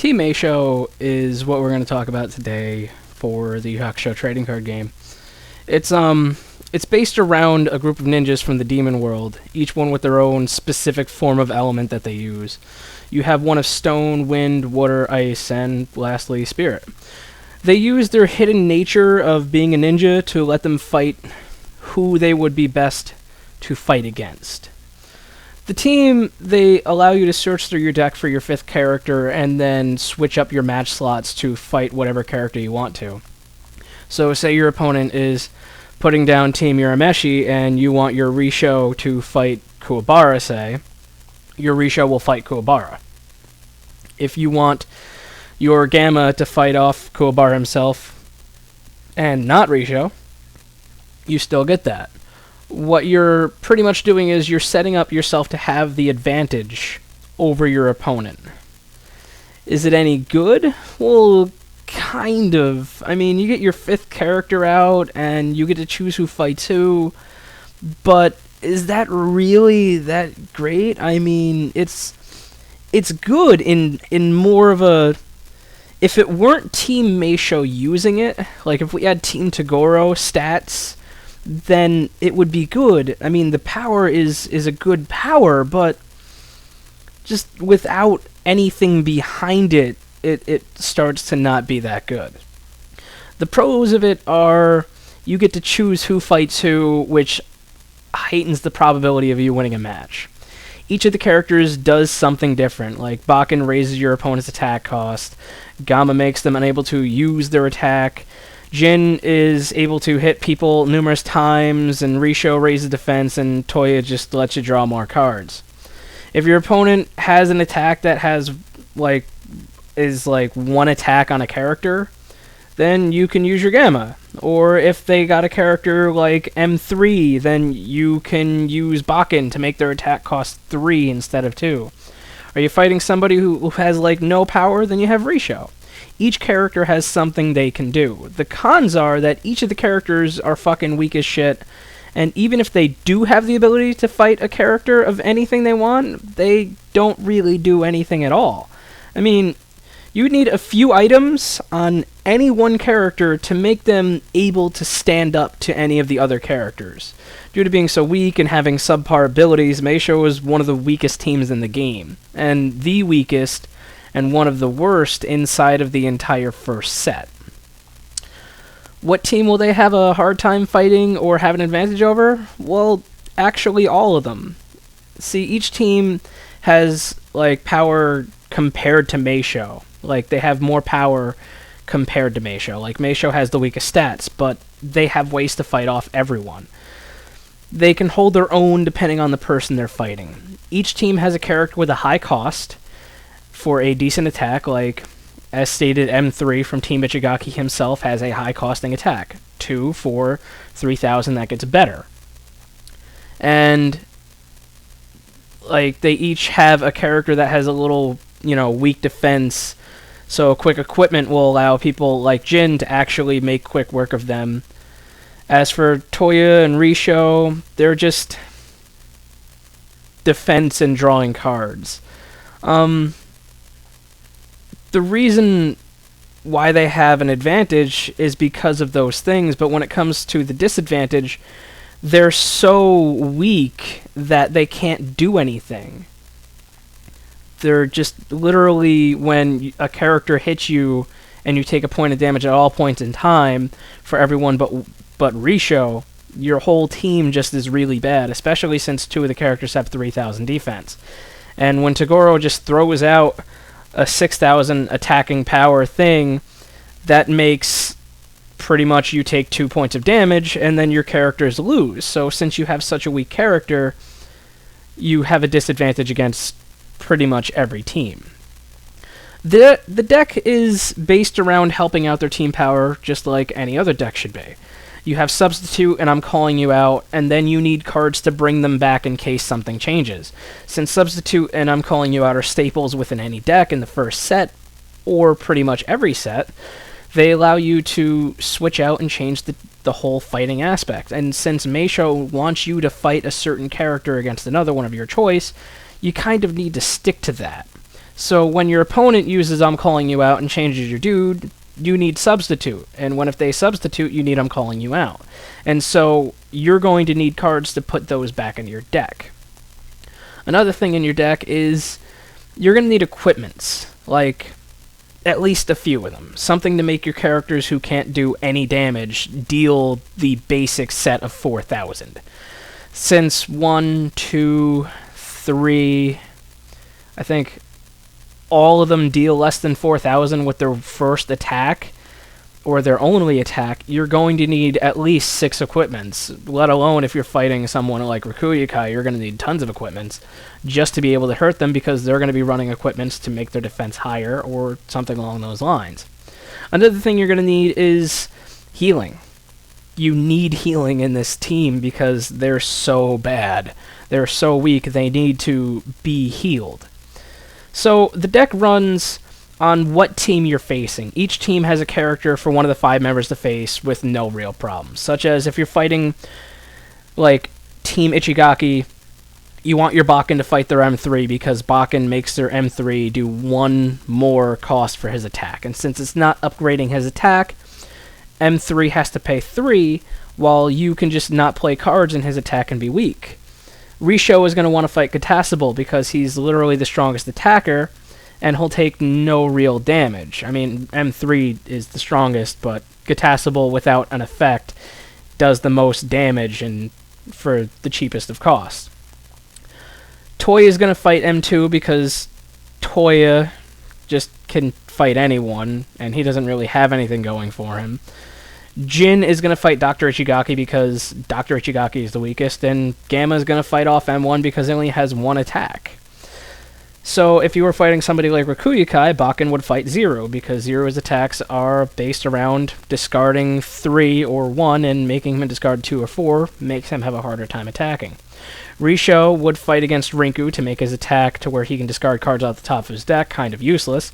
Team Masho is what we're going to talk about today for the hakusho trading card game. It's based around a group of ninjas from the demon world, each one with their own specific form of element that they use. You have one of stone, wind, water, ice, and lastly, spirit. They use their hidden nature of being a ninja to let them fight who they would be best to fight against. The team, they allow you to search through your deck for your fifth character and then switch up your match slots to fight whatever character you want to. So say your opponent is putting down Team Urameshi and you want your Risho to fight Kuwabara, say, your Risho will fight Kuwabara. If you want your Gamma to fight off Kuwabara himself and not Risho, you still get that. What you're pretty much doing is you're setting up yourself to have the advantage over your opponent. Is it any good? Well, kind of. I mean, you get your fifth character out, and you get to choose who fights who, but is that really that great? I mean, it's good in more of a... If it weren't Team Masho using it, like if we had Team Togoro stats, then it would be good. I mean, the power is a good power, but just without anything behind it, it starts to not be that good. The pros of it are you get to choose who fights who, which heightens the probability of you winning a match. Each of the characters does something different, like Bakken raises your opponent's attack cost, Gamma makes them unable to use their attack, Jin is able to hit people numerous times, and Risho raises defense, and Toya just lets you draw more cards. If your opponent has an attack that has is one attack on a character, then you can use your Gamma. Or if they got a character like M3, then you can use Bakken to make their attack cost 3 instead of 2. Are you fighting somebody who has no power? Then you have Risho. Each character has something they can do. The cons are that each of the characters are fucking weak as shit, and even if they do have the ability to fight a character of anything they want, they don't really do anything at all. I mean, you would need a few items on any one character to make them able to stand up to any of the other characters. Due to being so weak and having subpar abilities, Masho is one of the weakest teams in the game, and the weakest and one of the worst inside of the entire first set. What team will they have a hard time fighting or have an advantage over? Well, actually all of them. See, each team has power compared to Masho. They have more power compared to Masho. Masho has the weakest stats, but they have ways to fight off everyone. They can hold their own depending on the person they're fighting. Each team has a character with a high cost for a decent attack, as stated, M3 from Team Ichigaki himself has a high-costing attack. 2 for 3,000, that gets better. And, they each have a character that has a little, weak defense, so quick equipment will allow people like Jin to actually make quick work of them. As for Toya and Risho, they're just defense and drawing cards. The reason why they have an advantage is because of those things, but when it comes to the disadvantage, they're so weak that they can't do anything. They're just literally, when a character hits you and you take a point of damage at all points in time, for everyone but Risho, your whole team just is really bad, especially since 2 of the characters have 3,000 defense. And when Togoro just throws out a 6,000 attacking power thing, that makes pretty much you take 2 points of damage, and then your characters lose. So since you have such a weak character, you have a disadvantage against pretty much every team. The deck is based around helping out their team power, just like any other deck should be. You have Substitute, and I'm calling you out, and then you need cards to bring them back in case something changes. Since Substitute and I'm calling you out are staples within any deck in the first set, or pretty much every set, they allow you to switch out and change the whole fighting aspect. And since Masho wants you to fight a certain character against another one of your choice, you kind of need to stick to that. So when your opponent uses I'm calling you out and changes your dude, you need substitute. And if they substitute, you need I'm calling you out. And so you're going to need cards to put those back in your deck. Another thing in your deck is you're going to need equipments, like at least a few of them. Something to make your characters who can't do any damage deal the basic set of 4,000. Since 1, 2, 3, I think all of them deal less than 4,000 with their first attack, or their only attack, you're going to need at least 6 equipments, let alone if you're fighting someone like Rikuya-kai, you're going to need tons of equipments just to be able to hurt them, because they're going to be running equipments to make their defense higher, or something along those lines. Another thing you're going to need is healing. You need healing in this team because they're so bad. They're so weak, they need to be healed. So the deck runs on what team you're facing. Each team has a character for one of the 5 members to face with no real problems, such as if you're fighting like Team Ichigaki, you want your Bakken to fight their M3 because Bakken makes their M3 do 1 more cost for his attack, and since it's not upgrading his attack, M3 has to pay 3, while you can just not play cards and his attack and be weak. Risho is going to want to fight Gatasable because he's literally the strongest attacker, and he'll take no real damage. I mean, M3 is the strongest, but Gatasable without an effect does the most damage and for the cheapest of costs. Toya is going to fight M2 because Toya just can fight anyone, and he doesn't really have anything going for him. Jin is going to fight Dr. Ichigaki because Dr. Ichigaki is the weakest, and Gamma is going to fight off M1 because he only has 1 attack. So if you were fighting somebody like Rikuya-kai, Bakken would fight Zero, because Zero's attacks are based around discarding 3 or 1, and making him discard 2 or 4 makes him have a harder time attacking. Risho would fight against Rinku to make his attack to where he can discard cards off the top of his deck, kind of useless.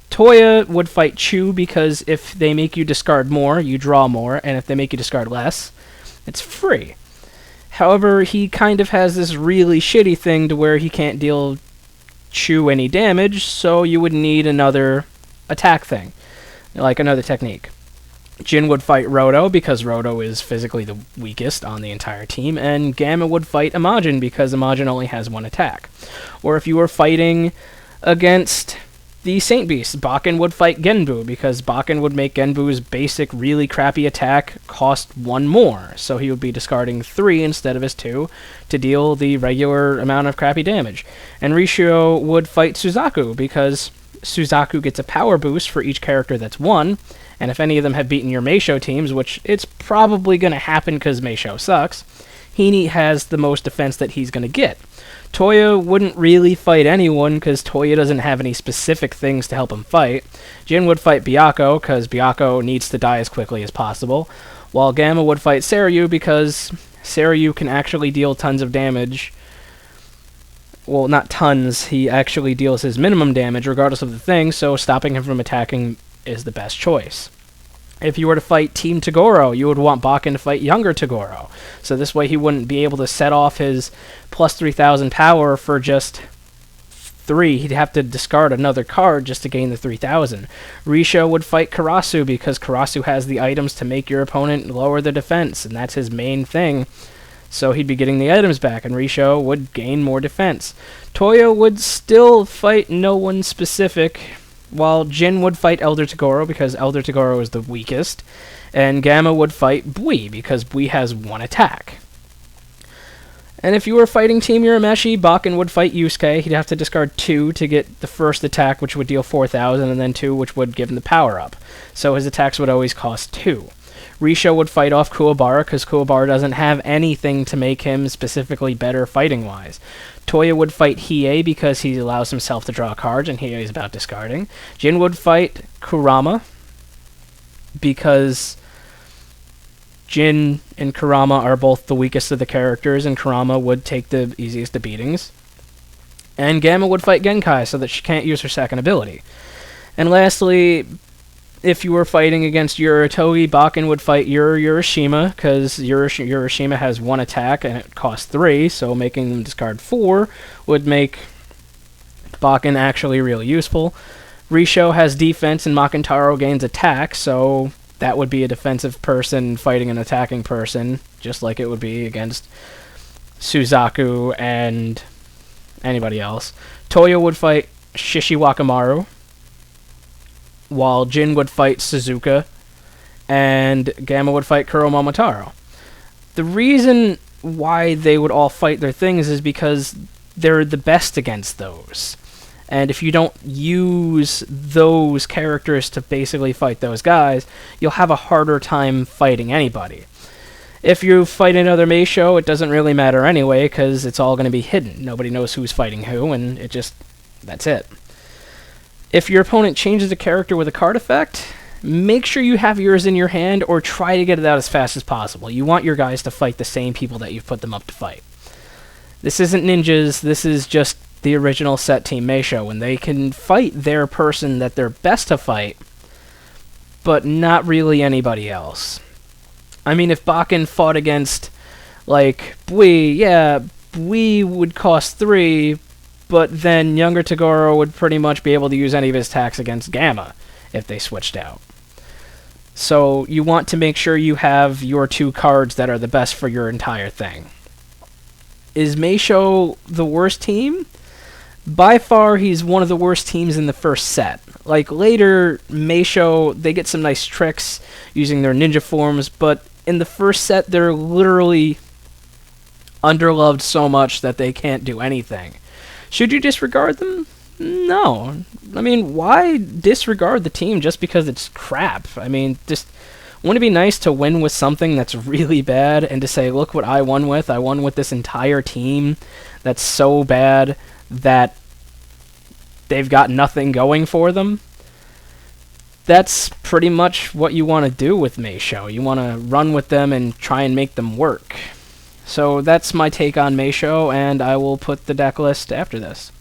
Toya would fight Chu because if they make you discard more, you draw more, and if they make you discard less, it's free. However, he kind of has this really shitty thing to where he can't deal Chu any damage, so you would need another attack thing, like another technique. Jin would fight Roto because Roto is physically the weakest on the entire team, and Gamma would fight Imagine because Imagine only has 1 attack. Or if you were fighting against the Saint Beast, Bakken would fight Genbu because Bakken would make Genbu's basic really crappy attack cost 1 more, so he would be discarding 3 instead of his 2 to deal the regular amount of crappy damage. And Risho would fight Suzaku because Suzaku gets a power boost for each character that's 1, and if any of them have beaten your Masho teams, which it's probably going to happen because Masho sucks, he has the most defense that he's going to get. Toya wouldn't really fight anyone because Toya doesn't have any specific things to help him fight. Jin would fight Byakko because Byakko needs to die as quickly as possible, while Gamma would fight Seiryu because Seiryu can actually deal tons of damage. Well, not tons, he actually deals his minimum damage regardless of the thing, so stopping him from attacking is the best choice. If you were to fight Team Toguro, you would want Bakken to fight younger Toguro. So this way he wouldn't be able to set off his plus 3,000 power for just 3. He'd have to discard another card just to gain the 3,000. Risho would fight Karasu because Karasu has the items to make your opponent lower their defense, and that's his main thing. So he'd be getting the items back, and Risho would gain more defense. Toya would still fight no one specific, while Jin would fight Elder Toguro because Elder Toguro is the weakest, and Gamma would fight Bui because Bui has 1 attack. And if you were fighting Team Urameshi, Bakken would fight Yusuke. He'd have to discard 2 to get the first attack, which would deal 4,000, and then 2, which would give him the power-up. So his attacks would always cost 2. Risho would fight off Kuwabara because Kuwabara doesn't have anything to make him specifically better fighting-wise. Toya would fight Hiei because he allows himself to draw cards, and Hiei is about discarding. Jin would fight Kurama because Jin and Kurama are both the weakest of the characters, and Kurama would take the easiest of beatings. And Gamma would fight Genkai so that she can't use her second ability. And lastly, if you were fighting against Yuritogi, Bakken would fight Urashima, because Urashima has 1 attack and it costs 3, so making them discard 4 would make Bakken actually really useful. Risho has defense and Makintaro gains attack, so that would be a defensive person fighting an attacking person, just like it would be against Suzaku and anybody else. Toyo would fight Shishiwakamaru, while Jin would fight Suzuka, and Gamma would fight Kuro Momotaro. The reason why they would all fight their things is because they're the best against those. And if you don't use those characters to basically fight those guys, you'll have a harder time fighting anybody. If you fight another masho, it doesn't really matter anyway, because it's all going to be hidden. Nobody knows who's fighting who, and that's it. If your opponent changes a character with a card effect, make sure you have yours in your hand, or try to get it out as fast as possible. You want your guys to fight the same people that you've put them up to fight. This isn't ninjas, this is just the original set Team Masho, and they can fight their person that they're best to fight, but not really anybody else. I mean, if Bakken fought against, like, Bui, yeah, Bui would cost 3, but then younger Toguro would pretty much be able to use any of his attacks against Gamma if they switched out. So you want to make sure you have your 2 cards that are the best for your entire thing. Is Masho the worst team? By far, he's one of the worst teams in the first set. Like, later, Masho, they get some nice tricks using their ninja forms, but in the first set, they're literally underloved so much that they can't do anything. Should you disregard them? No. I mean, why disregard the team just because it's crap? I mean, just wouldn't it be nice to win with something that's really bad and to say, look what I won with? I won with this entire team that's so bad that they've got nothing going for them. That's pretty much what you want to do with Masho. You want to run with them and try and make them work. So that's my take on Masho, and I will put the deck list after this.